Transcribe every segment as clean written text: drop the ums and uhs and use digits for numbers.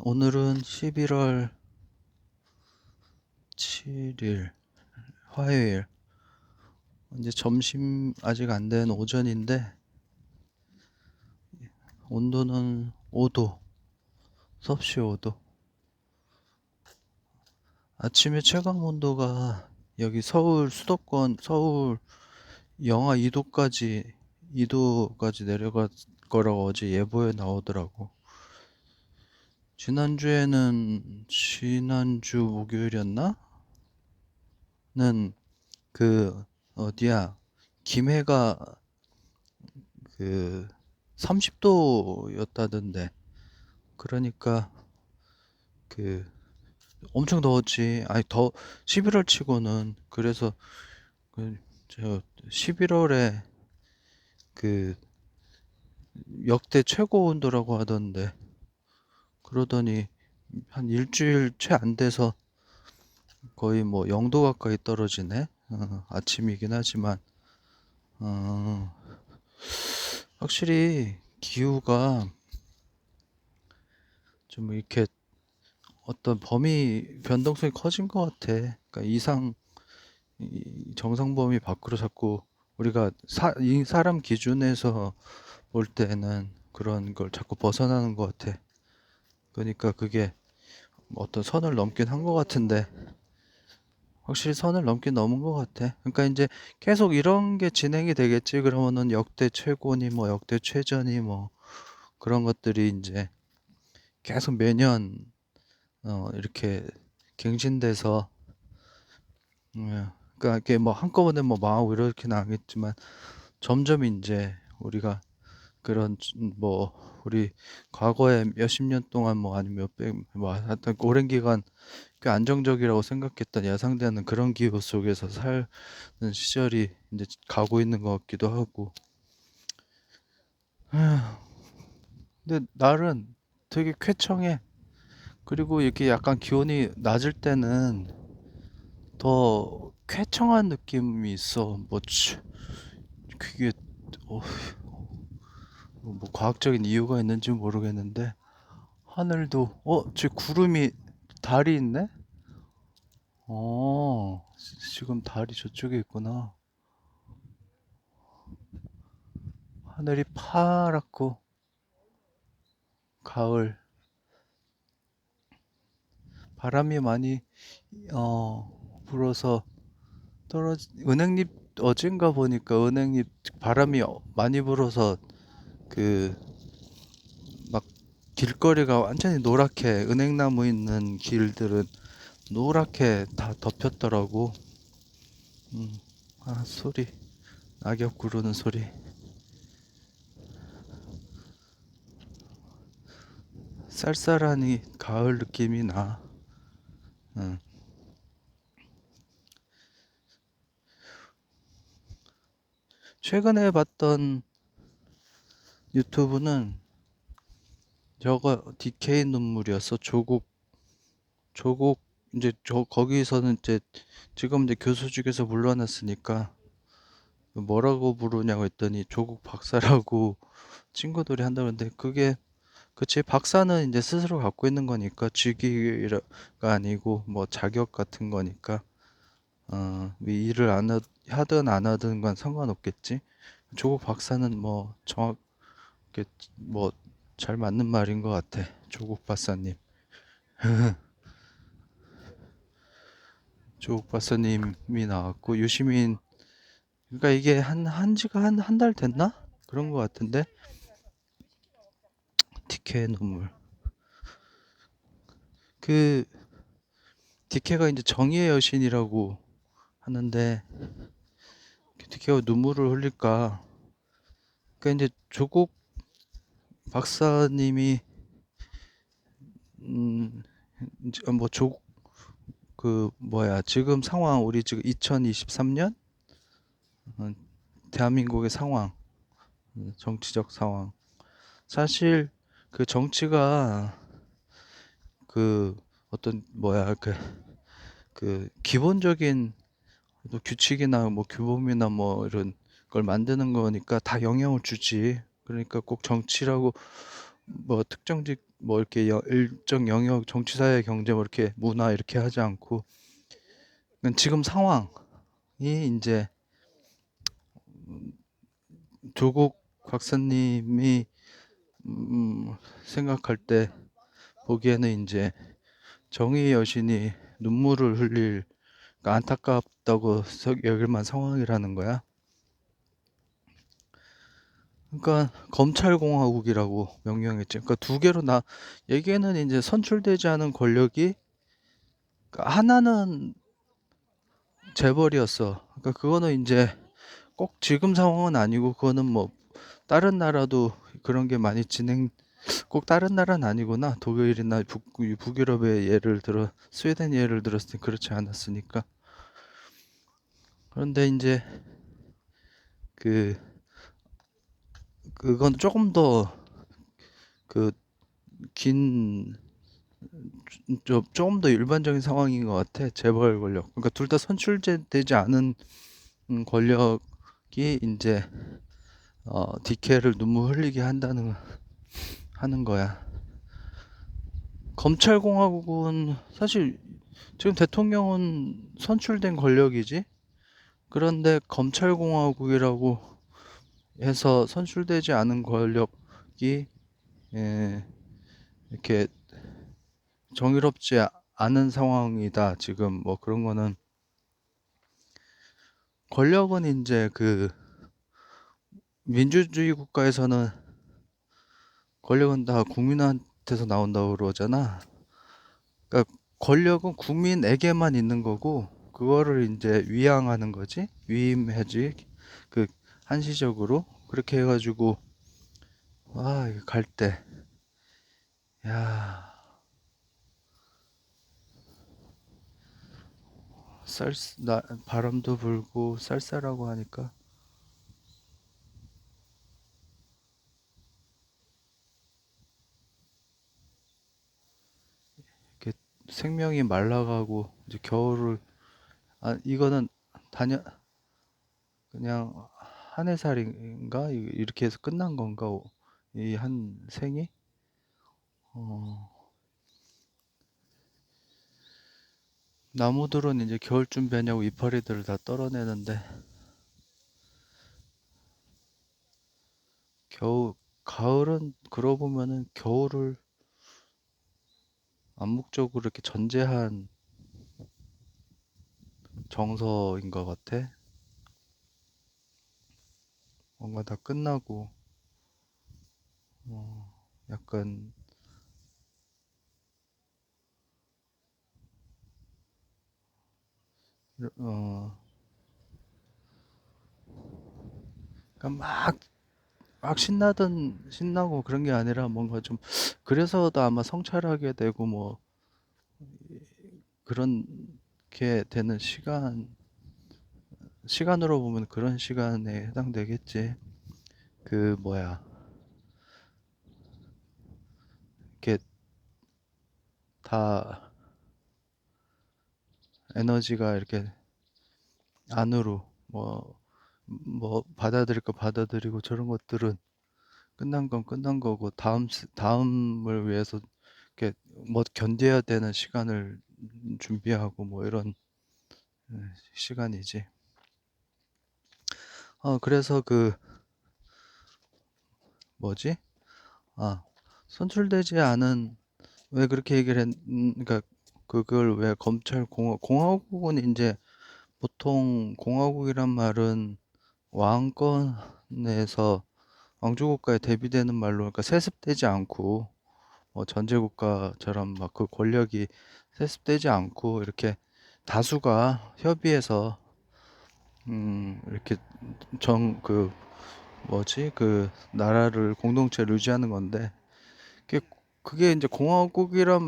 오늘은 11월 7일 화요일. 이제 점심 아직 안 된 오전인데 온도는 5도, 섭씨 5도. 아침에 체감 온도가 여기 서울 수도권, 서울 영하 2도까지 내려갈 거라고 어제 예보에 나오더라고. 지난주 목요일이었나? 는 어디야? 김해가 그 30도였다던데. 그러니까 그 엄청 더웠지. 아니 더 11월 치고는. 그래서 저 11월에 그 역대 최고 온도라고 하던데, 그러더니 한 일주일 채 안 돼서 거의 뭐 0도 가까이 떨어지네. 아침이긴 하지만 어, 확실히 기후가 좀 이렇게 어떤 범위 변동성이 커진 것 같아. 그러니까 이 정상 범위 밖으로 자꾸 우리가 이 사람 기준에서 볼 때는 그런 걸 자꾸 벗어나는 것 같아. 그러니까 그게 어떤 선을 넘긴 한 것 같은데, 확실히 선을 넘긴 넘은 것 같아. 그러니까 이제 계속 이런 게 진행이 되겠지. 그러면은 역대 최고니 뭐 역대 최저니 뭐 그런 것들이 이제 계속 매년 이렇게 갱신돼서, 그러니까 이게 뭐 한꺼번에 뭐 망하고 이렇게는 않겠지만 점점 이제 우리가 그런 뭐 우리 과거에 몇십 년 동안 뭐 아니면 몇백 뭐 하여튼 오랜 기간 꽤 안정적이라고 생각했던 예상되는 그런 기후 속에서 사는 시절이 이제 가고 있는 것 같기도 하고. 근데 날은 되게 쾌청해. 그리고 이렇게 약간 기온이 낮을 때는 더 쾌청한 느낌이 있어. 그게 어, 뭐 과학적인 이유가 있는지 모르겠는데, 하늘도 지금 구름이 달이 있네? 지금 달이 저쪽에 있구나. 하늘이 파랗고 가을. 바람이 많이 불어서 은행잎, 어젠가 보니까 은행잎 바람이 많이 불어서 그 막 길거리가 완전히 노랗게, 은행나무 있는 길들은 노랗게 다 덮였더라고. 음, 소리, 낙엽 구르는 소리. 쌀쌀하니 가을 느낌이 나. 음. 최근에 봤던 유튜브는 저거 DK 눈물이었어. 조국 이제 거기서는 이제 지금 이제 교수직에서 물러났으니까 뭐라고 부르냐고 했더니 조국 박사라고 친구들이 한다는데, 그게 그치, 박사는 이제 스스로 갖고 있는 거니까 직위가 아니고 뭐 자격 같은 거니까 뭐 일을 하든 안 하든 건 상관없겠지. 조국 박사는 뭐 정확하게 뭐 잘 맞는 말인 것 같아. 조국 박사님. 조국 박사님이 나왔고 유시민. 그러니까 이게 한 지가 한 달 됐나? 그런 것 같은데. 디케의 눈물. 그 디케가 이제 정의의 여신이라고 하는데, 디케가 눈물을 흘릴까? 그러니까 이제 조국 박사님이 음 이제 뭐 조국 지금 상황, 우리 지금 2023년 대한민국의 상황, 정치적 상황. 사실 그 정치가 그 어떤 그 기본적인 규칙이나 뭐 규범이나 뭐 이런 걸 만드는 거니까 다 영향을 주지. 그러니까 꼭 정치라고 뭐 특정직 뭐 이렇게 일정 영역 정치 사회 경제 뭐 이렇게 문화 이렇게 하지 않고 그냥 지금 상황이 이제 조국 박사님이 생각할 때 보기에는 이제 정의 여신이 눈물을 흘릴 그러니까 안타깝다고 여길 만한 상황이라는 거야. 그러니까 검찰공화국이라고 명명했지. 그러니까 두 개로 얘기는 이제 선출되지 않은 권력이 그러니까 하나는 재벌이었어. 그러니까 그거는 이제 꼭 지금 상황은 아니고 그거는 뭐 다른 나라도 그런 게 많이 꼭 다른 나라는 아니구나. 독일이나 북유럽의 예를 들어 스웨덴 예를 들었을 때 그렇지 않았으니까. 그런데 이제 그 그건 조금 더 그 긴 조금 더 일반적인 상황인 것 같아. 재벌 권력. 그러니까 둘 다 선출되지 않은 권력이 이제 디케를 눈물 흘리게 하는 거야. 검찰공화국은 사실 지금 대통령은 선출된 권력이지. 그런데 검찰공화국이라고 해서 선출되지 않은 권력이 예, 이렇게 정의롭지 않은 상황이다. 지금 뭐 그런 거는 권력은 이제 그 민주주의 국가에서는 권력은 다 국민한테서 나온다고 그러잖아. 그러니까 권력은 국민에게만 있는 거고 그거를 이제 위양하는 거지. 위임해지. 그 한시적으로 그렇게 해가지고 이거 갈 때, 야, 바람도 불고 쌀쌀하고 하니까 이렇게 생명이 말라가고 이제 겨울을 이거는 단연 그냥 한 해살인가 이렇게 해서 끝난 건가 이 한 생이 어, 나무들은 이제 겨울 준비하냐고 이파리들을 다 떨어내는데 가을은 그러고 보면은 겨울을 암묵적으로 이렇게 전제한 정서인 것 같아. 뭔가 다 끝나고 약간 어 그러니까 막 신나고 그런 게 아니라 뭔가 좀 그래서도 아마 성찰하게 되고 뭐 그런 게 되는 시간으로 보면 그런 시간에 해당되겠지. 그 뭐야 이렇게 다 에너지가 이렇게 안으로 뭐 받아들일 거 받아들이고 저런 것들은 끝난 건 끝난 거고 다음을 위해서 이렇게 뭐 견뎌야 되는 시간을 준비하고 뭐 이런 시간이지. 그래서 그 뭐지? 아, 선출되지 않은 왜 그렇게 얘기를 그러니까 그걸 왜 공화국은 이제 보통 공화국이란 말은 왕권에서 왕조국가에 대비되는 말로 그러니까 세습되지 않고 전제국가처럼 막 그 권력이 세습되지 않고 이렇게 다수가 협의해서 이렇게 그 뭐지 그 나라를 공동체를 유지하는 건데 그게, 그게 이제 공화국이란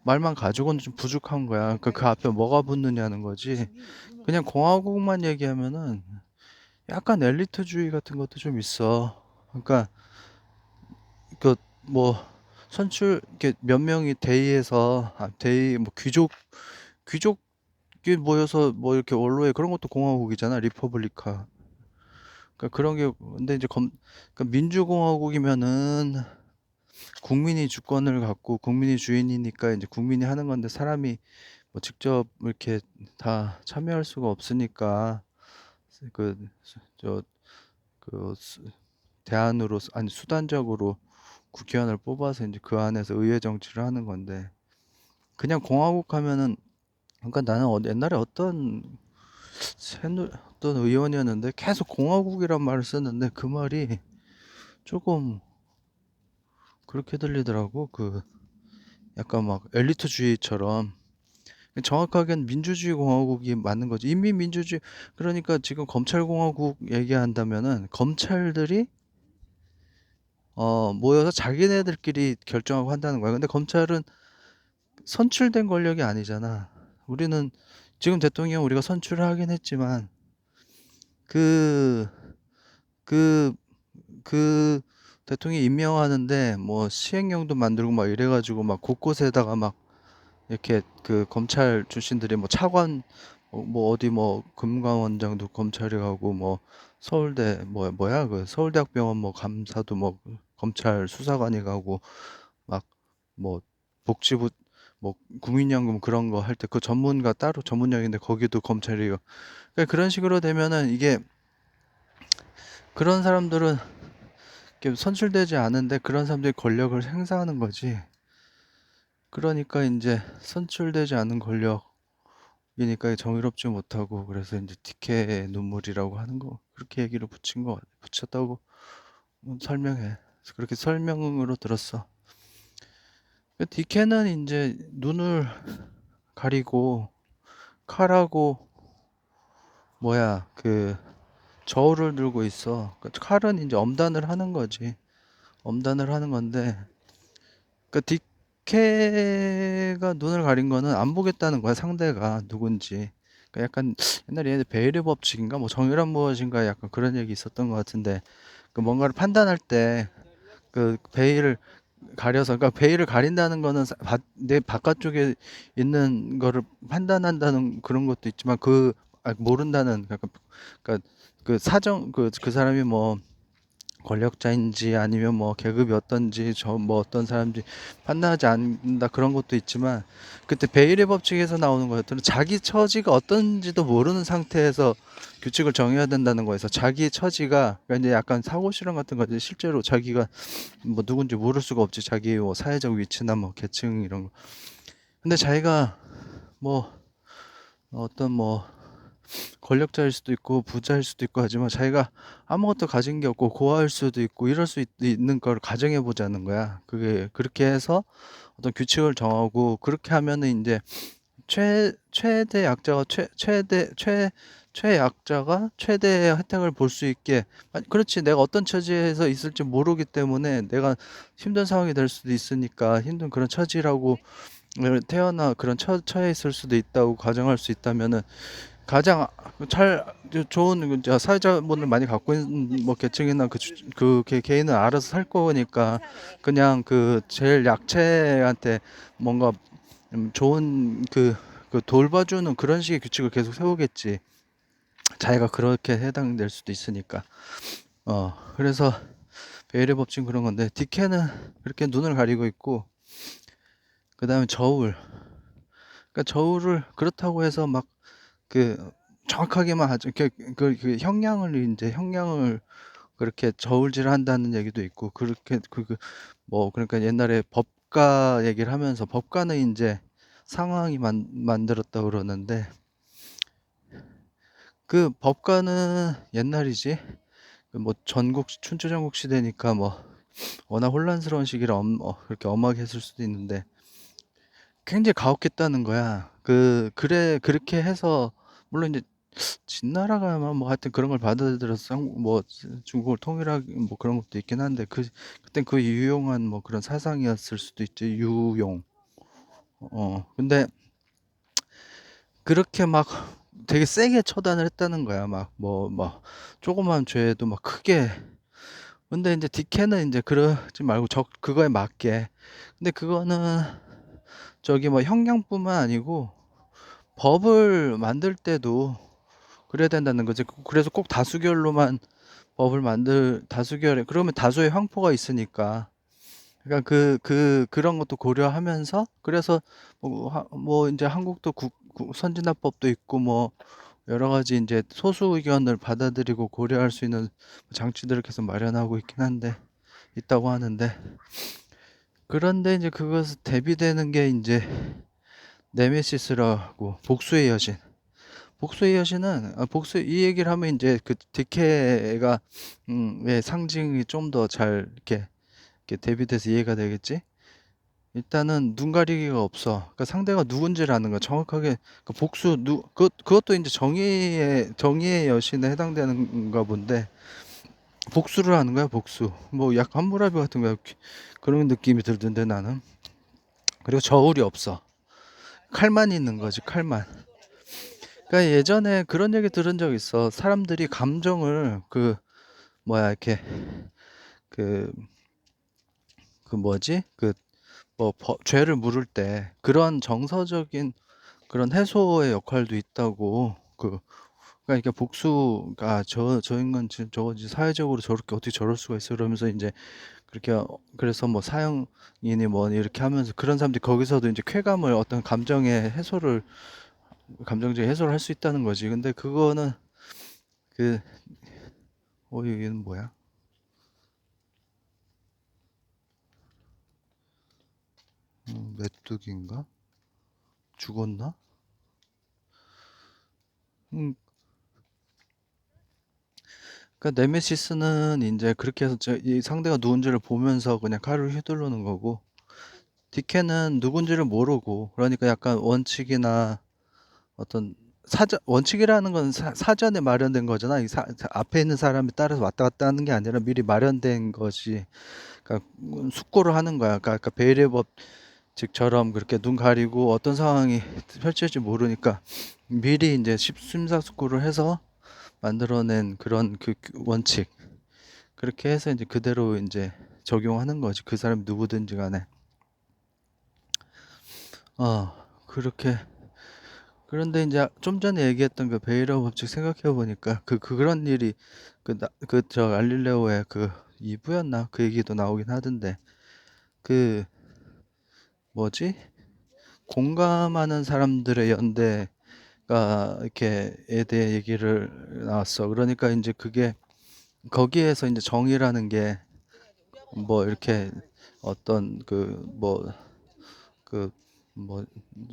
말만 가지고는 좀 부족한 거야. 그러니까 그 앞에 뭐가 붙느냐는 거지. 그냥 공화국만 얘기하면은 약간 엘리트주의 같은 것도 좀 있어. 그러니까 그 뭐 선출 이렇게 몇 명이 대의 뭐 귀족이 모여서 뭐 이렇게 원로에 그런 것도 공화국이잖아. 리퍼블리카. 그러니까 그런 게 근데 이제 그러니까 민주공화국이면은 국민이 주권을 갖고 국민이 주인이니까 이제 국민이 하는 건데 사람이 뭐 직접 이렇게 다 참여할 수가 없으니까 그, 저, 그, 대안으로, 아니, 수단적으로 국회의원을 뽑아서 이제 그 안에서 의회 정치를 하는 건데, 그냥 공화국 하면은, 그러니까 나는 옛날에 어떤 의원이었는데 계속 공화국이란 말을 쓰는데 그 말이 조금 그렇게 들리더라고. 약간 막 엘리트주의처럼. 정확하게는 민주주의 공화국이 맞는 거지. 인민민주주의, 그러니까 지금 검찰공화국 얘기한다면은 검찰들이 모여서 자기네들끼리 결정하고 한다는 거야. 근데 검찰은 선출된 권력이 아니잖아. 우리는 지금 대통령 우리가 선출을 하긴 했지만 그, 그, 그 대통령이 임명하는데 뭐 시행령도 만들고 막 이래가지고 막 곳곳에다가 막 이렇게 그 검찰 출신들이 뭐 차관 뭐 어디 뭐 금감원장도 검찰이 가고 뭐 서울대 뭐야 그 서울대학병원 뭐 감사도 뭐 검찰 수사관이 가고 막 뭐 복지부 뭐 국민연금 그런 거 할 때 그 전문가 따로 전문역인데 거기도 검찰이 그러니까 그런 식으로 되면은 이게 그런 사람들은 이렇게 선출되지 않은데 그런 사람들이 권력을 행사하는 거지. 그러니까 이제 선출되지 않은 권력이니까 정의롭지 못하고 그래서 이제 티케의 눈물이라고 하는 거 그렇게 얘기를 붙였다고 설명해. 그래서 그렇게 설명으로 들었어. 디케는 이제 눈을 가리고 칼하고 뭐야 그 저울을 들고 있어. 그 칼은 이제 엄단을 하는 거지. 엄단을 하는 건데 그 디케가 눈을 가린 거는 안 보겠다는 거야 상대가 누군지. 그러니까 약간 옛날에 얘네 베일의 법칙인가 뭐 정의란 무엇인가 약간 그런 얘기 있었던 것 같은데 그 뭔가를 판단할 때 그 베일을 가려서 그러니까 베일을 가린다는 거는 내 바깥쪽에 있는 거를 판단한다는 그런 것도 있지만 모른다는 그러니까 그 사정 그 사람이 뭐 권력자인지 아니면 뭐 계급이 어떤지 저 뭐 어떤 사람인지 판단하지 않는다 그런 것도 있지만 그때 베일의 법칙에서 나오는 거였더니 자기 처지가 어떤지도 모르는 상태에서 규칙을 정해야 된다는 거에서 자기의 처지가 그러니까 이제 약간 사고 실험 같은 거지 실제로 자기가 뭐 누군지 모를 수가 없지 자기 뭐 사회적 위치나 뭐 계층 이런 거 근데 자기가 뭐 어떤 뭐 권력자일 수도 있고 부자일 수도 있고 하지만 자기가 아무것도 가진 게 없고 고아일 수도 있고 이럴 수 있는 걸 가정해 보자는 거야. 그게 그렇게 해서 어떤 규칙을 정하고 그렇게 하면은 이제 최대 약자가 최약자가 최대의 혜택을 볼 수 있게 그렇지 내가 어떤 처지에서 있을지 모르기 때문에 내가 힘든 상황이 될 수도 있으니까 힘든 그런 처지라고 태어나 그런 처해 있을 수도 있다고 가정할 수 있다면은 가장 잘 좋은 사회자본을 많이 갖고 있는 뭐 계층이나 개인은 알아서 살 거니까 그냥 그 제일 약체한테 뭔가 좋은 그 돌봐주는 그런 식의 규칙을 계속 세우겠지. 자기가 그렇게 해당될 수도 있으니까. 그래서 베일의 법칙 그런 건데 디케는 그렇게 눈을 가리고 있고 그 다음에 저울. 그러니까 저울을 그렇다고 해서 막 그 정확하게만 하죠. 형량을 그렇게 저울질을 한다는 얘기도 있고 그렇게 뭐 그러니까 옛날에 법가 얘기를 하면서 법가는 이제 상황이 만들었다 그러는데 그 법가는 옛날이지. 뭐 춘추전국 시대니까 뭐 워낙 혼란스러운 시기를 그렇게 엄하게 했을 수도 있는데 굉장히 가혹했다는 거야. 그렇게 해서 물론 이제 진나라가 아마 뭐 하여튼 그런 걸 받아들여서 뭐 중국을 통일하기 뭐 그런 것도 있긴 한데 그땐 그 유용한 뭐 그런 사상이었을 수도 있지 유용. 근데 그렇게 막 되게 세게 처단을 했다는 거야. 막 조그만 죄도 막 크게. 근데 이제 디케는 이제 그러지 말고 그거에 맞게. 근데 그거는 저기 뭐 형량뿐만 아니고 법을 만들 때도 그래야 된다는 거지. 그래서 꼭 다수결로만 다수결에, 그러면 다수의 황포가 있으니까. 그러니까 그런 것도 고려하면서 그래서 뭐 이제 한국도 선진화법도 있고 뭐 여러 가지 이제 소수 의견을 받아들이고 고려할 수 있는 장치들을 계속 마련하고 있긴 한데 있다고 하는데 그런데 이제 그것을 대비되는 게 이제 네메시스라고 복수의 여신. 복수의 여신은 복수 이 얘기를 하면 이제 그 디케가 의 상징이 좀 더 잘 이렇게 대비돼서 이해가 되겠지? 일단은 눈 가리기가 없어. 그러니까 상대가 누군지를 아는 거야. 정확하게 그 복수 그것도 이제 정의의 여신에 해당되는가 본데 복수를 하는 거야, 복수. 뭐 약간 함무라비 같은 거야. 그런 느낌이 들던데 나는. 그리고 저울이 없어. 칼만 있는 거지, 칼만. 그러니까 예전에 그런 얘기 들은 적 있어. 사람들이 감정을 뭐야 이렇게 그 뭐지? 죄를 물을 때 그런 정서적인 그런 해소의 역할도 있다고. 그러니까 이게 복수가 저 인간 지금 저거지 사회적으로 저렇게 어떻게 저럴 수가 있어 그러면서 이제 그렇게 그래서 뭐 사형이니 뭐 이렇게 하면서 그런 사람들이 거기서도 이제 쾌감을 어떤 감정적인 해소를 할 수 있다는 거지. 근데 그거는 그 여기는 뭐야? 메뚜기인가? 죽었나? 음, 그러니까 네메시스는 이제 그렇게 해서 이 상대가 누군지를 보면서 그냥 칼을 휘두르는 거고 디케는 누군지를 모르고 그러니까 약간 원칙이나 어떤 원칙이라는 건 사전에 마련된 거잖아. 앞에 있는 사람에 따라서 왔다 갔다 하는 게 아니라 미리 마련된 것이 그러니까 숙고를 하는 거야. 그러니까 베일의 법칙처럼 그렇게 눈 가리고 어떤 상황이 펼쳐질지 모르니까 미리 이제 심사숙고를 해서 만들어낸 그런 원칙. 그렇게 해서 이제 그대로 이제 적용하는 거지. 그 사람이 누구든지 간에. 그렇게. 그런데 이제 좀 전에 얘기했던 그 베일러 법칙 생각해 보니까 그런 일이 저 갈릴레오의 그 2부였나? 그 얘기도 나오긴 하던데 그 뭐지? 공감하는 사람들의 연대가 이렇게에 대해 얘기를 나왔어. 그러니까 이제 그게 거기에서 이제 정의라는 게 뭐 이렇게 어떤 그 뭐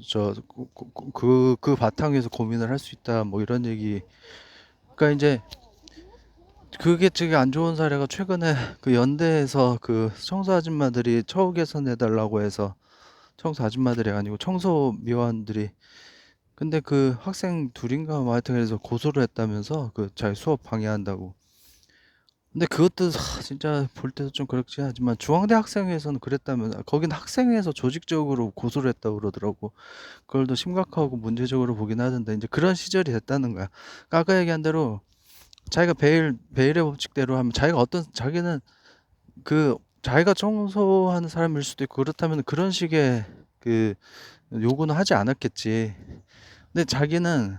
저 그 바탕에서 고민을 할 수 있다 뭐 이런 얘기. 그러니까 이제 그게 되게 안 좋은 사례가 최근에 그 연대에서 그 청소 아줌마들이 처우 개선해달라고 해서 청소 아줌마들이 아니고 청소 미화원들이 근데 그 학생 둘인가 뭐 하여튼 그래서 고소를 했다면서 그 자기 수업 방해한다고. 근데 그것도 진짜 볼 때도 좀 그렇지 하지만 중앙대 학생회에서는 그랬다면 거긴 학생회에서 조직적으로 고소를 했다고 그러더라고. 그걸 더 심각하고 문제적으로 보긴 하던데 이제 그런 시절이 됐다는 거야. 그러니까 아까 얘기한 대로 자기가 베일의 법칙대로 하면 자기는 자기가 청소하는 사람일 수도 있고 그렇다면 그런 식의 그 요구는 하지 않았겠지. 근데 자기는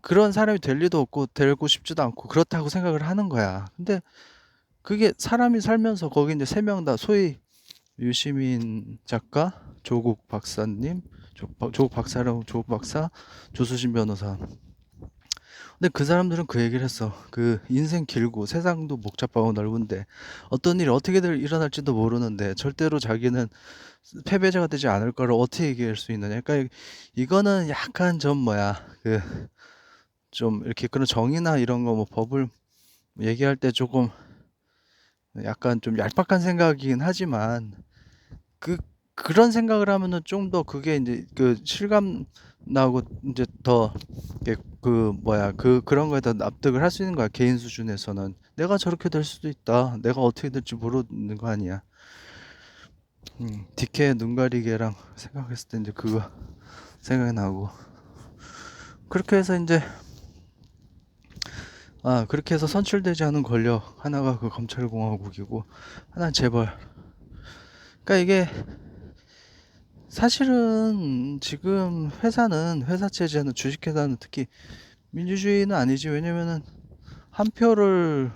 그런 사람이 될 리도 없고 되고 싶지도 않고 그렇다고 생각을 하는 거야. 근데 그게 사람이 살면서 거기 이제 세 명 다 소위 유시민 작가, 조국 박사님, 조국 박사라고 조국 박사, 조수진 변호사. 근데 그 사람들은 그 얘기를 했어. 그 인생 길고 세상도 복잡하고 넓은데 어떤 일이 어떻게든 일어날지도 모르는데 절대로 자기는 패배자가 되지 않을 거를 어떻게 얘기할 수 있느냐. 그러니까 이거는 약간 좀 뭐야 좀 이렇게 그런 정의나 이런 거 뭐 법을 얘기할 때 조금 약간 좀 얄팍한 생각이긴 하지만 그 그런 생각을 하면은 좀 더 그게 이제 그 실감 나고 이제 더 그런 거에 더 납득을 할 수 있는 거야. 개인 수준에서는 내가 저렇게 될 수도 있다. 내가 어떻게 될지 모르는 거 아니야. 디케의 눈 가리개랑 생각했을 때 이제 그거 생각이 나고 그렇게 해서 이제 그렇게 해서 선출되지 않은 권력 하나가 그 검찰공화국이고 하나는 재벌. 그러니까 이게 사실은 지금 회사 체제는 주식회사는 특히 민주주의는 아니지. 왜냐면은 한 표를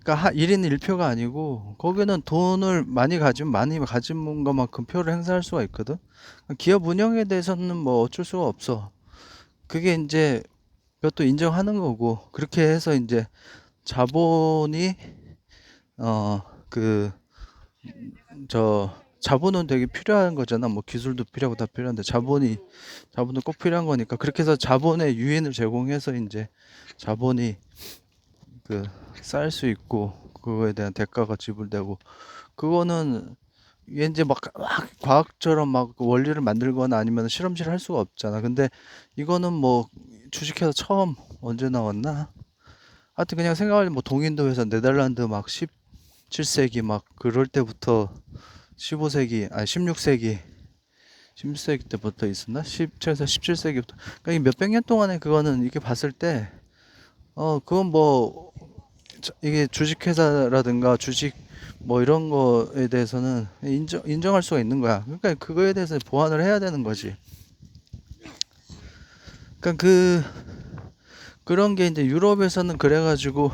그러니까 1인 1표가 아니고 거기는 돈을 많이 가지면 많이 가진 것만큼 표를 행사할 수가 있거든. 기업 운영에 대해서는 뭐 어쩔 수가 없어. 그게 이제 그것도 인정하는 거고 그렇게 해서 이제 자본이 그 자본은 되게 필요한 거잖아. 뭐 기술도 필요하고 다 필요한데 자본도 꼭 필요한 거니까 그렇게 해서 자본의 유인을 제공해서 이제 자본이 그 쌓일 수 있고 그거에 대한 대가가 지불되고 그거는 이게 이제 막 과학처럼 막 원리를 만들거나 아니면 실험실 할 수가 없잖아. 근데 이거는 뭐 주식회사 처음 언제 나왔나? 하여튼 그냥 생각하면 뭐 동인도에서 네덜란드 막 17세기 막 그럴 때부터 15세기 아니 16세기 16세기 때부터 있었나? 17세에서 17세기부터 그러니까 이 몇백 년 동안에 그거는 이렇게 봤을 때 그건 뭐 이게 주식회사라든가 주식 뭐 이런 거에 대해서는 인정할 수가 있는 거야. 그러니까 그거에 대해서 보완을 해야 되는 거지. 그러니까 그런 게 이제 유럽에서는 그래가지고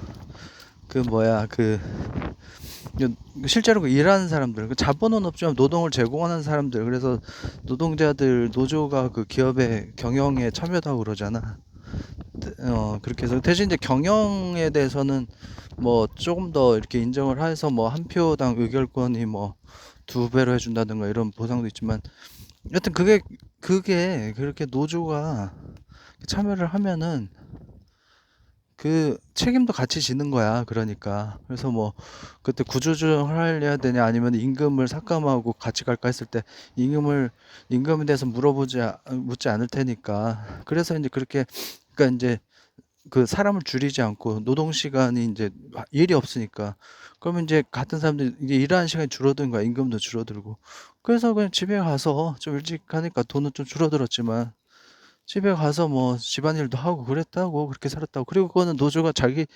그 뭐야 그 실제로 그 일하는 사람들, 그 자본은 없지만 노동을 제공하는 사람들, 그래서 노동자들 노조가 그 기업의 경영에 참여도 하고 그러잖아. 그렇게 해서 대신 이제 경영에 대해서는 뭐 조금 더 이렇게 인정을 해서 뭐 한 표당 의결권이 뭐 2배로 해준다든가 이런 보상도 있지만 여튼 그게 그렇게 노조가 참여를 하면은 그 책임도 같이 지는 거야. 그러니까 그래서 뭐 그때 구조조정을 해야 되냐 아니면 임금을 삭감하고 같이 갈까 했을 때 임금에 대해서 묻지 않을 테니까 그래서 이제 그렇게 그러니까 이제 그 사람을 줄이지 않고 노동 시간이 이제 일이 없으니까 그러면 이제 같은 사람들이 이제 일하는 시간이 줄어드는 거야. 임금도 줄어들고 그래서 그냥 집에 가서 좀 일찍 하니까 돈은 좀 줄어들었지만 집에 가서 뭐 집안일도 하고 그랬다고 그렇게 살았다고 그리고 그거는 노조가 자기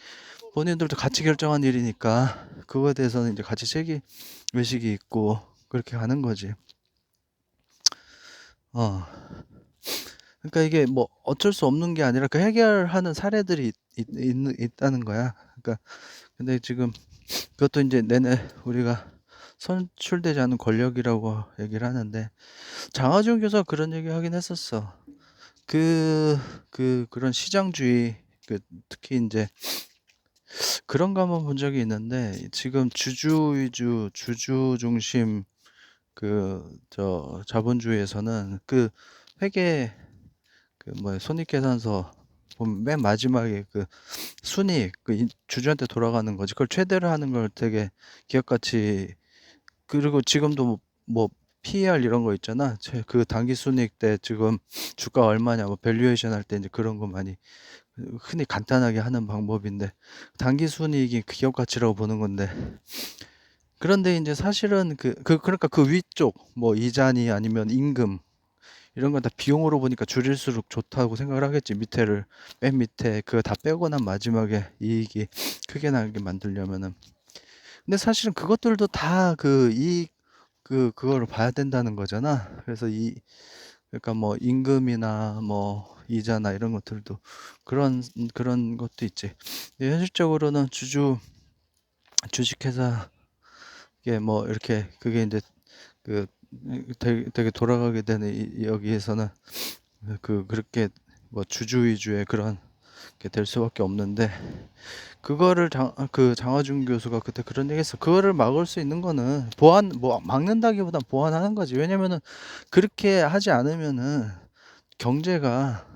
본인들도 같이 결정한 일이니까 그거에 대해서는 이제 같이 책임 의식이 있고 그렇게 가는 거지. 어. 그러니까 이게 뭐 어쩔 수 없는 게 아니라 그 해결하는 사례들이 있다는 거야. 그러니까 근데 지금 그것도 이제 내내 우리가 선출되지 않은 권력이라고 얘기를 하는데 장하준 교수가 그런 얘기 하긴 했었어. 그런 시장주의 특히 이제 그런 거 한번 본 적이 있는데 지금 주주 위주 주주 중심 자본주의에서는 그 회계 손익계산서 보면 맨 마지막에 그 순이익 주주한테 돌아가는 거지. 그걸 최대로 하는 걸 되게 기업가치 그리고 지금도 뭐 PER 이런 거 있잖아. 그 당기 순이익 때 지금 주가 얼마냐 뭐 밸류에이션 할 때 이제 그런 거 많이 흔히 간단하게 하는 방법인데 당기 순이익이 기업 가치라고 보는 건데 그런데 이제 사실은 그러니까 그 위쪽 뭐 이자니 아니면 임금 이런 건 다 비용으로 보니까 줄일수록 좋다고 생각을 하겠지. 맨 밑에 그거 다 빼고 난 마지막에 이익이 크게 나게 만들려면은. 근데 사실은 그것들도 다 그거를 봐야 된다는 거잖아. 그래서 그러니까 뭐 임금이나 뭐 이자나 이런 것들도 그런 것도 있지. 근데 현실적으로는 주식회사 이게 뭐 이렇게 그게 이제 그 되게 돌아가게 되는 여기에서는 그렇게 뭐 주주 위주의 그런 게 될 수밖에 없는데 그거를 장하준 교수가 그때 그런 얘기했어. 그거를 막을 수 있는 거는 뭐 막는다기보단 보완하는 거지. 왜냐면은 그렇게 하지 않으면은 경제가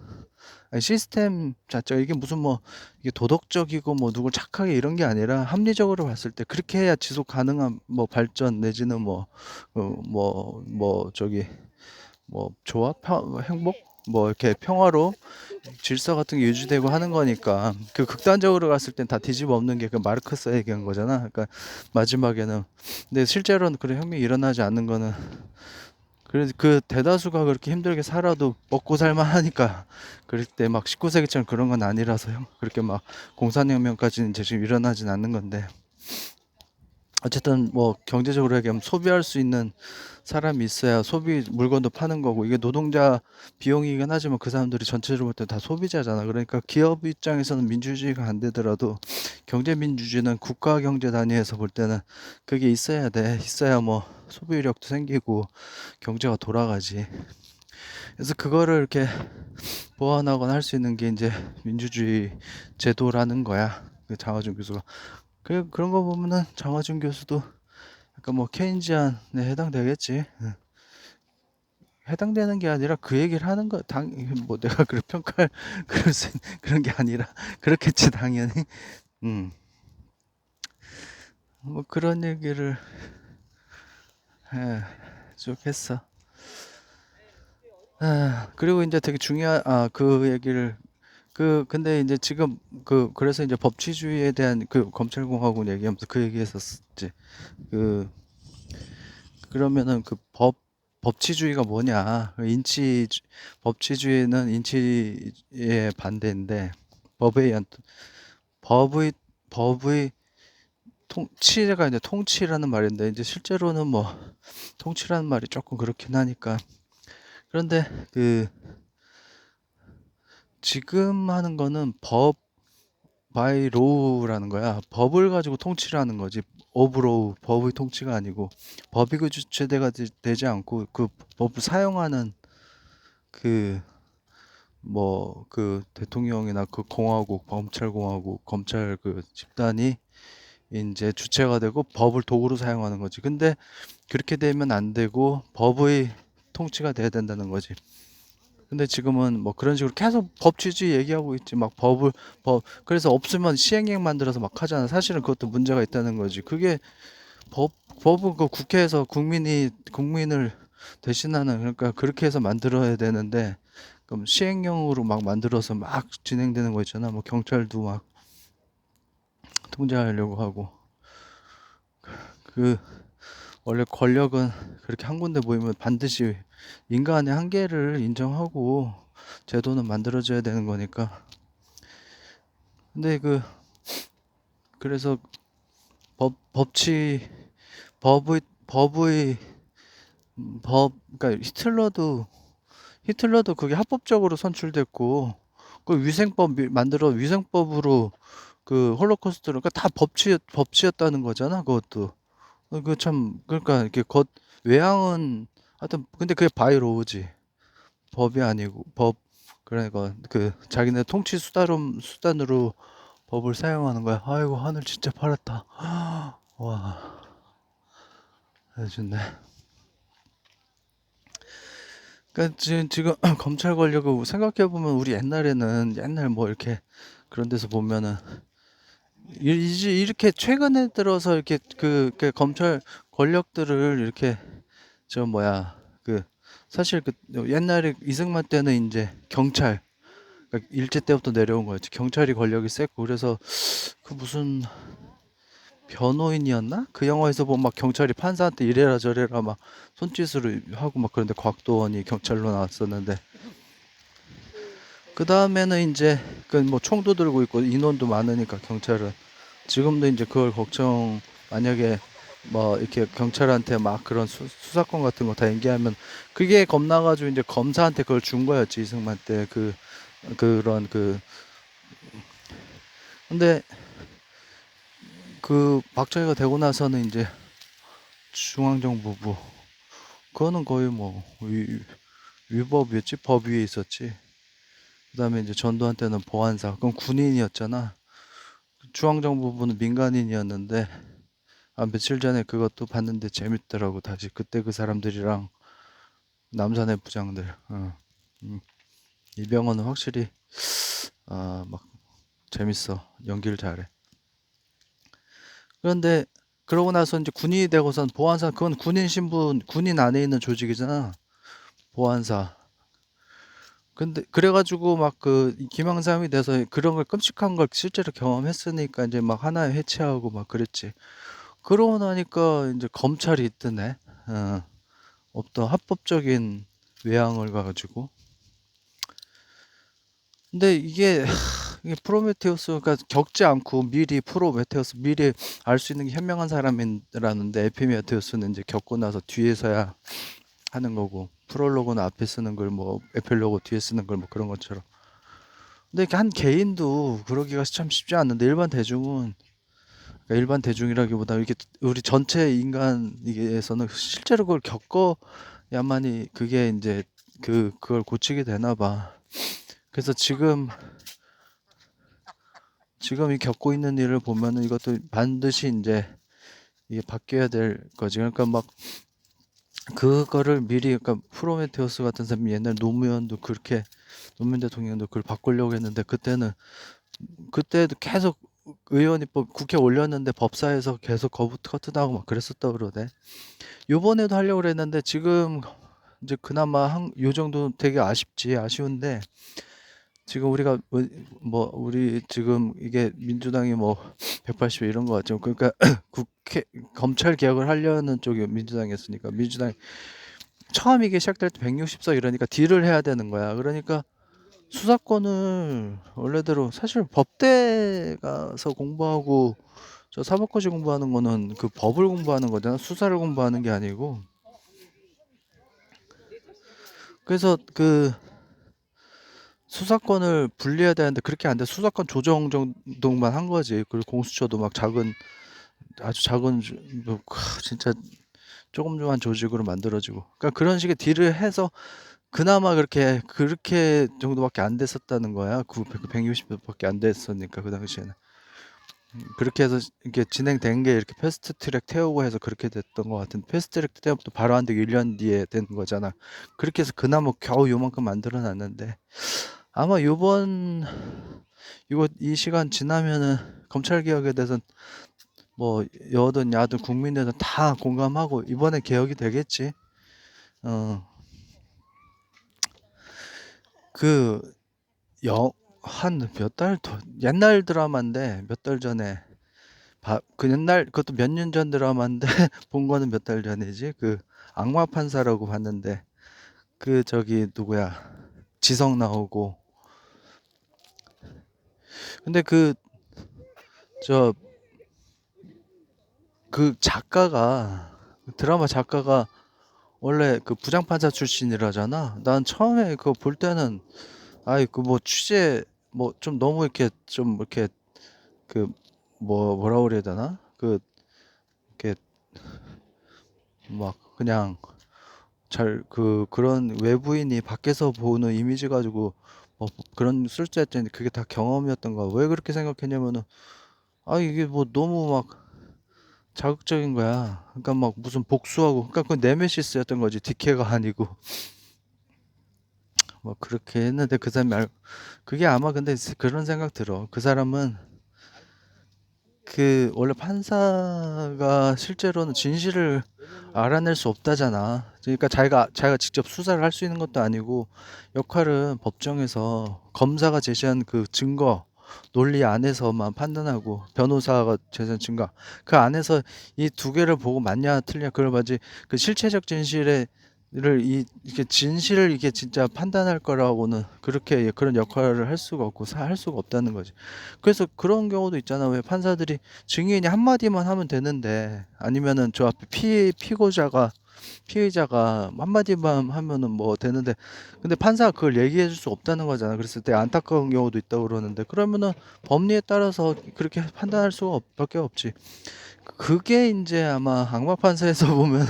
아니, 시스템 자체가 이게 무슨 뭐 이게 도덕적이고 뭐 누굴 착하게 이런 게 아니라 합리적으로 봤을 때 그렇게 해야 지속 가능한 뭐 발전 내지는 뭐 조화, 행복, 뭐 이렇게 평화로 질서 같은 게 유지되고 하는 거니까 그 극단적으로 갔을 땐 다 뒤집어 엎는 게 그 마르크스가 얘기한 거잖아. 그러니까 마지막에는 근데 실제로는 그런 혁명이 일어나지 않는 거는 그래서 그 대다수가 그렇게 힘들게 살아도 먹고 살만 하니까 그럴 때 막 19세기처럼 그런 건 아니라서 그렇게 막 공산혁명까지는 이제 지금 일어나진 않는 건데 어쨌든 뭐 경제적으로 얘기하면 소비할 수 있는 사람이 있어야 소비 물건도 파는 거고, 이게 노동자 비용이긴 하지만 그 사람들이 전체적으로 볼 때 다 소비자잖아. 그러니까 기업 입장에서는 민주주의가 안 되더라도 경제 민주주의는 국가 경제 단위에서 볼 때는 그게 있어야 돼. 있어야 뭐 소비력도 생기고 경제가 돌아가지. 그래서 그거를 이렇게 보완하거나 할 수 있는 게 이제 민주주의 제도라는 거야. 그 장하준 교수가. 그런 거 보면은 장하준 교수도 약간 뭐 케인지안에 해당되겠지. 해당되는 게 아니라 그 얘기를 하는 거, 뭐 내가 그걸 평가할 그럴 수 있는 그런 게 아니라 그렇겠지 당연히. 음. 뭐 그런 얘기를 쭉 했어. 그리고 이제 되게 중요한 그 얘기를 근데 이제 지금 그래서 이제 법치주의에 대한 그 검찰공화국 얘기하면서 그 얘기했었지. 그 그러면은 법치주의가 뭐냐? 법치주의는 인치의 반대인데 법에 의한 법의 법의 통치가 이제 통치라는 말인데, 이제 실제로는 뭐 통치라는 말이 조금 그렇긴 하니까. 그런데 지금 하는 거는 법 바이 로우라는 거야. 법을 가지고 통치를 하는 거지. 오브 로우, 법의 통치가 아니고, 법이 그 주체대가 되지 않고 그 법을 사용하는 그 대통령이나 그 공화국, 검찰공화국, 검찰 그 집단이 이제 주체가 되고 법을 도구로 사용하는 거지. 근데 그렇게 되면 안 되고 법의 통치가 돼야 된다는 거지. 근데 지금은 뭐 그런 식으로 계속 법치주의 얘기하고 있지. 막 그래서 없으면 시행령 만들어서 막 하잖아. 사실은 그것도 문제가 있다는 거지. 그게 법, 법은 그 국회에서 국민을 대신하는, 그러니까 그렇게 해서 만들어야 되는데, 그럼 시행령으로 막 만들어서 막 진행되는 거 있잖아. 뭐 경찰도 막 통제하려고 하고. 그, 원래 권력은 그렇게 한 군데 모이면 반드시 인간의 한계를 인정하고 제도는 만들어져야 되는 거니까. 근데 그래서 법치, 법의, 그러니까 히틀러도 그게 합법적으로 선출됐고, 그 만들어 위생법으로 그 홀로코스트를, 그러니까 다 법치였다는 거잖아, 그것도. 그러니까 이렇게 외향은, 하여튼, 근데 그게 바이로우지. 법이 아니고, 그러니까 자기네 통치 수단으로 법을 사용하는 거야. 아이고, 하늘 진짜 파랗다. 와, 해준네. 그러니까 지금 검찰 권력을 생각해보면, 우리 옛날 뭐 이렇게 그런 데서 보면은 이제 이렇게 최근에 들어서 이렇게 검찰 권력들을 이렇게 저 뭐야 그 사실 옛날에 이승만 때는 이제 그러니까 일제 때부터 내려온 거였지. 경찰이 권력이 셌고, 그래서 무슨 변호인이었나? 그 영화에서 보면 막 경찰이 판사한테 이래라 저래라 막 손짓으로 하고 막 그런데, 곽도원이 경찰로 나왔었는데, 그 다음에는 이제 그 뭐 총도 들고 있고 인원도 많으니까 경찰은 지금도 이제 그걸 만약에 뭐 이렇게 경찰한테 막 그런 수사권 같은 거 다 얘기하면 그게 겁나가지고 이제 검사한테 그걸 준 거였지, 이승만 때. 그런 근데 박정희가 되고 나서는 이제 중앙정보부, 그거는 거의 뭐 위법이었지. 법 위에 있었지. 그다음에 이제 전두환 때는 보안사, 그건 군인이었잖아. 중앙정보부는 민간인이었는데, 며칠 전에 그것도 봤는데 재밌더라고. 다시 그때 그 사람들이랑 남산의 부장들. 음. 이병헌은 확실히 막 재밌어. 연기를 잘해. 그런데 그러고 나서 이제 군인이 되고선 보안사, 그건 군인 안에 있는 조직이잖아. 보안사. 근데 그래가지고 막 기망삼이 돼서 그런 걸, 끔찍한 걸 실제로 경험했으니까 이제 막 하나에 해체하고 막 그랬지. 그러고 나니까 이제 검찰이 뜨네. 어떤 합법적인 외항을 가가지고. 근데 이게 이게 프로메테우스가 겪지 않고 미리 프로메테우스 미리 알 수 있는 게 현명한 사람이라는데 에피메테우스는 이제 겪고 나서 뒤에서야 하는 거고 프롤로그는 앞에 쓰는 걸 뭐 에필로그 뒤에 쓰는 걸 뭐 그런 것처럼. 근데 이렇게 한 개인도 그러기가 참 쉽지 않는데 일반 대중은 그러니까 일반 대중이라기보다 이렇게 우리 전체 인간에서는 실제로 그걸 겪어야만이 그게 이제 그걸 고치게 되나 봐. 그래서 지금 이 겪고 있는 일을 보면은 이것도 반드시 이제 이게 바뀌어야 될 거지. 그러니까 막 그거를 미리 그러니까 프로메테우스 같은 사람이 옛날 노무현 대통령도 그걸 바꾸려고 했는데 그때도 계속 의원이 국회 올렸는데 법사에서 계속 커트나고 막 그랬었다 그러대. 요번에도 하려고 그랬는데 지금 이제 그나마 요 정도 되게 아쉬운데 지금 우리가 우리 지금 이게 민주당이 뭐 180 이런 거 같죠. 그러니까 국회 검찰 개혁을 하려는 쪽이 민주당이었으니까 민주당이 처음 이게 시작될 때 160석 이러니까 딜을 해야 되는 거야. 그러니까 수사권을 원래대로 사실 법대 가서 공부하고 저 사법고시 공부하는 거는 그 법을 공부하는 거잖아. 수사를 공부하는 게 아니고. 그래서 그 수사권을 분리해야 되는데 그렇게 안 돼. 수사권 조정 정도만 한 거지. 그리고 공수처도 막 아주 작은 진짜 조금조금한 조직으로 만들어지고. 그러니까 그런 식의 딜을 해서 그나마 그렇게 정도밖에 안 됐었다는 거야. 160밖에 안 됐으니까 그 당시에는. 그렇게 해서 이렇게 진행된 게 이렇게 패스트 트랙 태우고 해서 그렇게 됐던 것 같은데 패스트 트랙 때부터 바로 안 되고 1년 뒤에 된 거잖아. 그렇게 해서 그나마 겨우 요만큼 만들어 놨는데 아마 이 시간 지나면은 검찰 개혁에 대해서 뭐 여든 야든 국민들은 다 공감하고 이번에 개혁이 되겠지. 어, 그 한 몇 달 더 옛날 드라마인데 몇 달 전에 그 옛날 그것도 몇 년 전 드라마인데 본 거는 몇 달 전이지. 그 악마 판사라고 봤는데 그 저기 누구야 지성 나오고 근데 저 드라마 작가가 원래 그 부장판사 출신이라잖아. 난 처음에 그거 볼 때는 아이 그 뭐 취재 뭐 좀 너무 이렇게 좀 이렇게 그 뭐라 그래야 되나? 이렇게 막 그냥 그런 외부인이 밖에서 보는 이미지 가지고 그런 술자했더니 그게 다 경험이었던 거야. 왜 그렇게 생각했냐면은 이게 뭐 너무 막 자극적인 거야. 그러니까 막 무슨 복수하고 그러니까 그 네메시스였던 거지. 디케가 아니고 뭐 그렇게 했는데 그 사람이 그게 아마 근데 그런 생각 들어. 그 사람은 원래 판사가 실제로는 진실을 알아낼 수 없다잖아. 그러니까 자기가 직접 수사를 할 수 있는 것도 아니고 역할은 법정에서 검사가 제시한 그 증거, 논리 안에서만 판단하고 변호사가 제시한 증거 그 안에서 이 두 개를 보고 맞냐 틀냐 그걸 봐지 그 실체적 진실에 이렇게 진실을 이게 진짜 판단할 거라고는 그런 역할을 할 수가 없고 할 수가 없다는 거지. 그래서 그런 경우도 있잖아. 왜 판사들이 증인이 한마디만 하면 되는데 아니면은 저 앞에 피의자가 한마디만 하면은 뭐 되는데 근데 판사가 그걸 얘기해 줄 수 없다는 거잖아. 그랬을 때 안타까운 경우도 있다고 그러는데 그러면은 법리에 따라서 그렇게 판단할 수가 밖에 없지. 그게 이제 아마 악마 판사에서 보면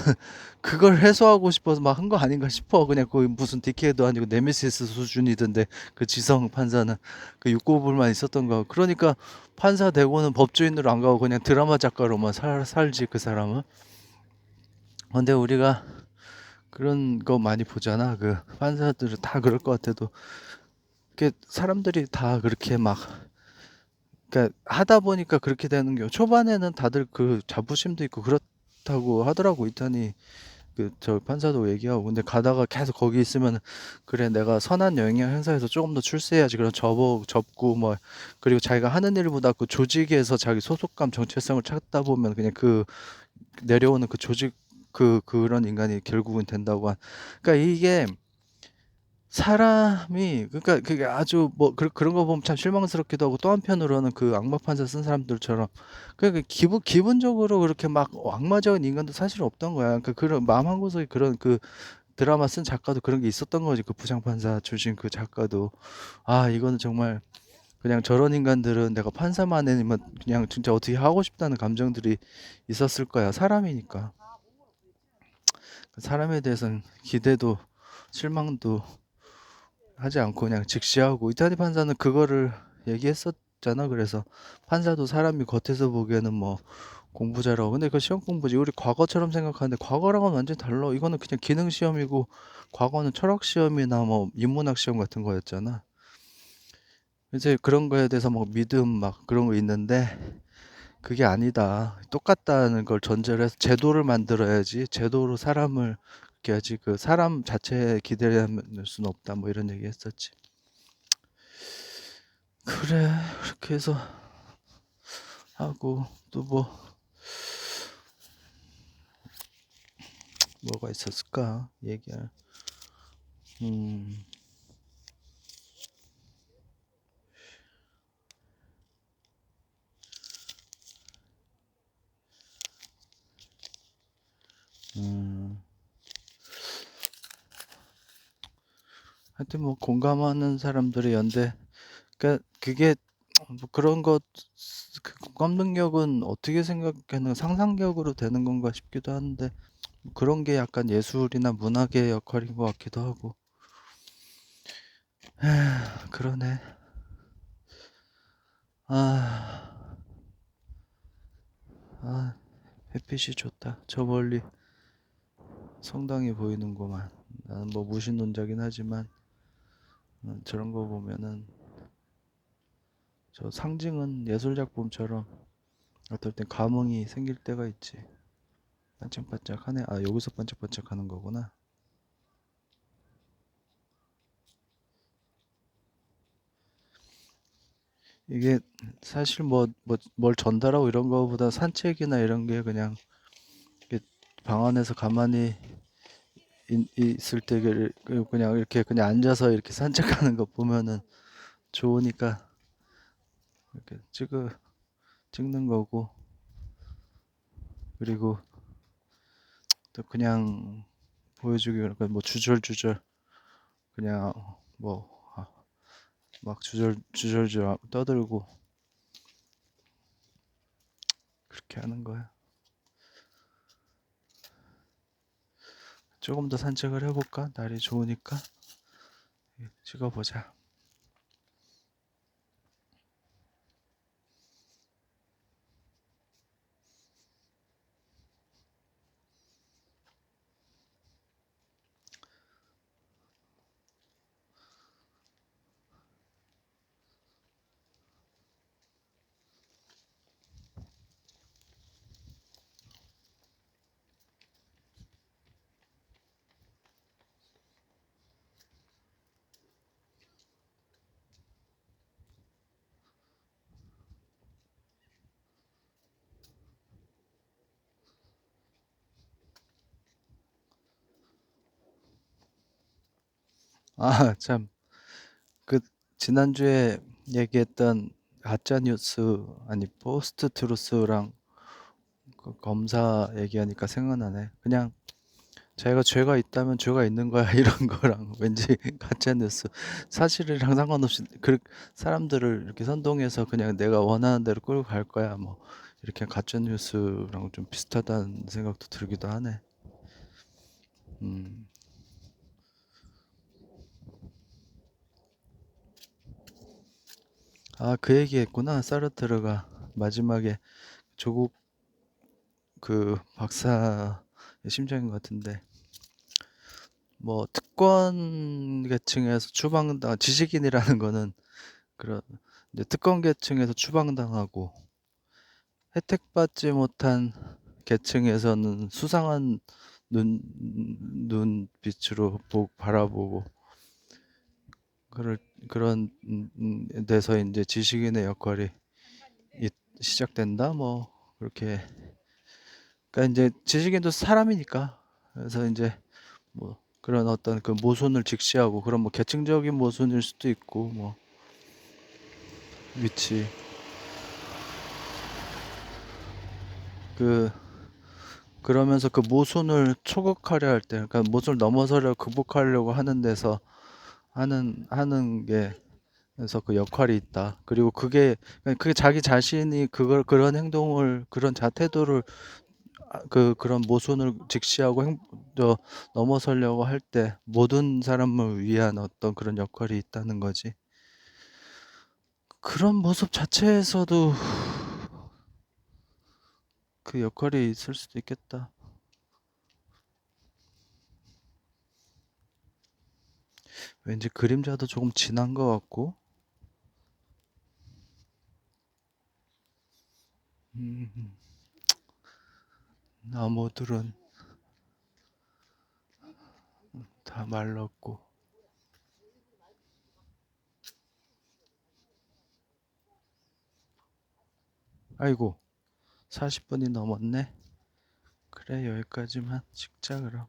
그걸 해소하고 싶어서 막 한 거 아닌가 싶어. 그냥 거기 무슨 디케도 아니고 네메시스 수준이던데 그 지성 판사는 그 육고불만 있었던 거. 그러니까 판사 되고는 법조인으로 안 가고 그냥 드라마 작가로만 살지 그 사람은. 근데 우리가 그런 거 많이 보잖아. 그 판사들은 다 그럴 것 같아도 사람들이 다 그렇게 막 그러니까 하다 보니까 그렇게 되는 게 초반에는 다들 그 자부심도 있고 그렇다고 하더라고. 있더니 저 판사도 얘기하고 근데 가다가 계속 거기 있으면 그래 내가 선한 영향 행사해서 조금 더 출세해야지 그런 접고 뭐 그리고 자기가 하는 일보다 그 조직에서 자기 소속감 정체성을 찾다 보면 그냥 내려오는 그 조직 그런 인간이 결국은 된다고 그러니까 이게 사람이 그러니까 그게 아주 뭐 그런 거 보면 참 실망스럽기도 하고 또 한편으로는 그 악마 판사 쓴 사람들처럼 그러니까 기본적으로 그렇게 막 악마적인 인간도 사실 없던 거야. 그러니까 그런 마음 한구석에 그런 그 드라마 쓴 작가도 그런 게 있었던 거지. 그 부장판사 출신 그 작가도 아 이거는 정말 그냥 저런 인간들은 내가 판사만 아니면 그냥 진짜 어떻게 하고 싶다는 감정들이 있었을 거야. 사람이니까. 그 사람에 대해서는 기대도 실망도 하지 않고 그냥 직시하고 이타리 판사는 그거를 얘기했었잖아. 그래서 판사도 사람이 겉에서 보기에는 뭐 공부 잘하고 근데 그 시험 공부지 우리 과거처럼 생각하는데 과거랑은 완전히 달라. 이거는 그냥 기능 시험이고 과거는 철학 시험이나 뭐 인문학 시험 같은 거였잖아. 이제 그런 거에 대해서 뭐 믿음 막 그런 거 있는데 그게 아니다. 똑같다는 걸 전제로 해서 제도를 만들어야지. 제도로 사람을 이렇게 해야지. 그 사람 자체에 기대할 수는 없다. 뭐 이런 얘기 했었지. 그래, 그렇게 해서 하고 또 뭐가 있었을까? 얘기할. 음, 음. 하여튼 뭐 공감하는 사람들의 연대. 그러니까 그게 뭐 그런 것, 그 공감 능력은 어떻게 생각하는 상상력으로 되는 건가 싶기도 한데 뭐 그런 게 약간 예술이나 문학의 역할인 것 같기도 하고. 그러네. 아, 아, 햇빛이 좋다. 저 멀리 성당이 보이는구만. 나는 뭐 무신론자긴 하지만 저런 거 보면은 저 상징은 예술 작품처럼 어떨 땐 감흥이 생길 때가 있지. 반짝반짝하네. 아, 여기서 반짝반짝하는 거구나. 이게 사실 뭘 전달하고 이런 거보다 산책이나 이런 게 그냥 이렇게 방 안에서 가만히 있을 때 그냥 이렇게 그냥 앉아서 이렇게 산책하는 거 보면은 좋으니까 이렇게 찍는 거고 그리고 또 그냥 보여주기 그러니까 뭐 주절주절 그냥 뭐 막 주절주절 떠들고 그렇게 하는 거야. 조금 더 산책을 해볼까? 날이 좋으니까 찍어보자. 아, 참. 그 지난주에 얘기했던 가짜 뉴스 아니 포스트 트루스랑 그 검사 얘기하니까 생각나네. 그냥 자기가 죄가 있다면 죄가 있는 거야 이런 거랑 왠지 가짜 뉴스 사실이랑 상관없이 그 사람들을 이렇게 선동해서 그냥 내가 원하는 대로 끌고 갈 거야 뭐 이렇게 가짜 뉴스랑 좀 비슷하다는 생각도 들기도 하네. 음. 아, 그 얘기했구나. 사르트르가 마지막에 조국 그 박사의 심정인 것 같은데 뭐 특권 계층에서 추방당 지식인이라는 거는 그런 이제 특권 계층에서 추방당하고 혜택받지 못한 계층에서는 수상한 눈빛으로 바라보고 그럴 그런 데서 이제 지식인의 역할이 시작된다 뭐 그렇게 그러니까 이제 지식인도 사람이니까 그래서 이제 뭐 그런 어떤 그 모순을 직시하고, 그런 뭐 계층적인 모순일 수도 있고, 뭐 위치, 그 그러면서 그 모순을 초극하려 할 때, 그러니까 모순을 넘어서려 극복하려고 하는 데서 하는 게, 그래서 그 역할이 있다. 그리고 그게 자기 자신이 그걸, 그런 행동을, 그런 자태도를, 그런 모순을 직시하고 넘어서려고 할 때 모든 사람을 위한 어떤 그런 역할이 있다는 거지. 그런 모습 자체에서도 그 역할이 있을 수도 있겠다. 왠지 그림자도 조금 진한 것 같고, 음, 나무들은 다 말랐고. 아이고, 40분이 넘었네. 그래, 여기까지만 찍자, 그럼.